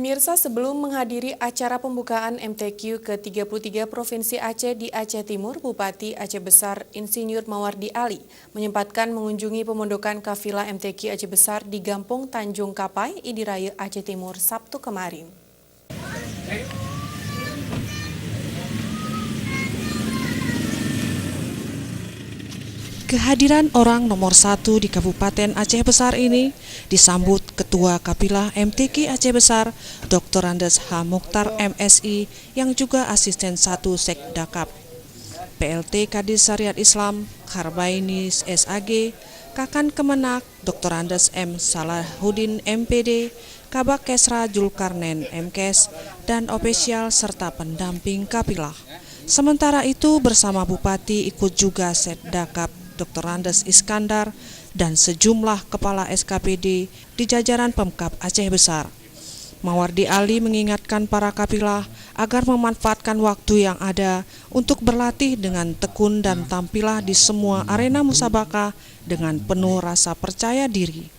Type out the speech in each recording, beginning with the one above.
Pemirsa, sebelum menghadiri acara pembukaan MTQ ke-33 Provinsi Aceh di Aceh Timur, Bupati Aceh Besar Insinyur Mawardi Ali menyempatkan mengunjungi pemondokan kafilah MTQ Aceh Besar di Gampong Tanjung Kapai, Idiraya, Aceh Timur, Sabtu kemarin. Kehadiran orang nomor 1 di Kabupaten Aceh Besar ini disambut Ketua Kapilah MTQ Aceh Besar, Dr. Andes H. Mukhtar MSI, yang juga Asisten 1 Sekdakap, PLT Kadis Syariat Islam, Kharbainis SAG, Kakan Kemenak, Dr. Andes M. Salahuddin MPD, Kabak Kesra Julkarnen MKes, dan ofisial serta pendamping Kapilah. Sementara itu bersama Bupati ikut juga Sekdakap Dr. Andes Iskandar dan sejumlah kepala SKPD di jajaran Pemkab Aceh Besar. Mawardi Ali mengingatkan para kapilah agar memanfaatkan waktu yang ada untuk berlatih dengan tekun dan tampillah di semua arena musabakah dengan penuh rasa percaya diri.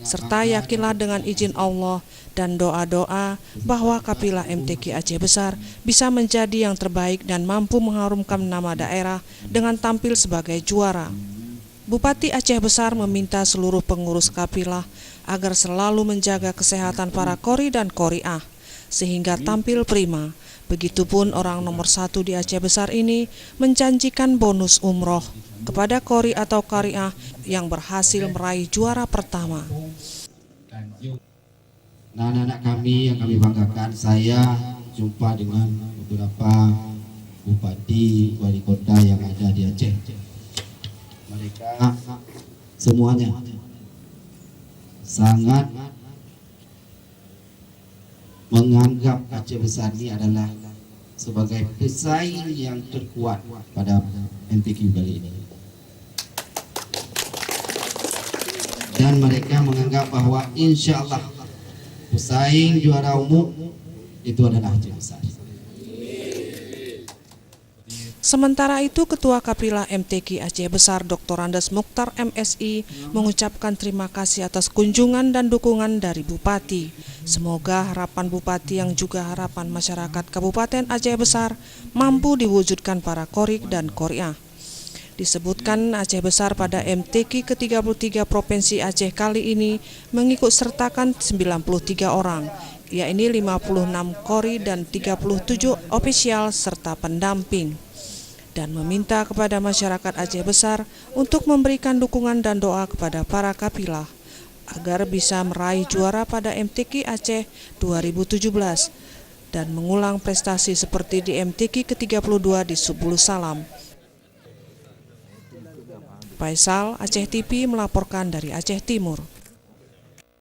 Serta yakinlah dengan izin Allah dan doa-doa bahwa kapilah MTQ Aceh Besar bisa menjadi yang terbaik dan mampu mengharumkan nama daerah dengan tampil sebagai juara. Bupati Aceh Besar meminta seluruh pengurus kapilah agar selalu menjaga kesehatan para kori dan koriah sehingga tampil prima. Begitupun orang nomor 1 di Aceh Besar ini menjanjikan bonus umroh kepada kori atau kariah yang berhasil meraih juara pertama. Nah, anak-anak kami yang kami banggakan, saya jumpa dengan beberapa bupati, wali kota yang ada di Aceh. Mereka semuanya sangat menganggap Aceh Besar ini adalah sebagai pesaing yang terkuat pada MTQ kali ini. Dan mereka menganggap bahwa insya Allah pesaing juara umum itu adalah Aceh Besar. Sementara itu, Ketua Kapilah MTQ Aceh Besar Dr. Andes Mukhtar MSI mengucapkan terima kasih atas kunjungan dan dukungan dari Bupati. Semoga harapan Bupati yang juga harapan masyarakat Kabupaten Aceh Besar mampu diwujudkan para korik dan koriah. Disebutkan Aceh Besar pada MTQ ke-33 Provinsi Aceh kali ini mengikut sertakan 93 orang, yakni 56 kori dan 37 ofisial serta pendamping, dan meminta kepada masyarakat Aceh Besar untuk memberikan dukungan dan doa kepada para kapilah agar bisa meraih juara pada MTQ Aceh 2017 dan mengulang prestasi seperti di MTQ ke-32 di Subul Salam. Faisal, Aceh TV melaporkan dari Aceh Timur.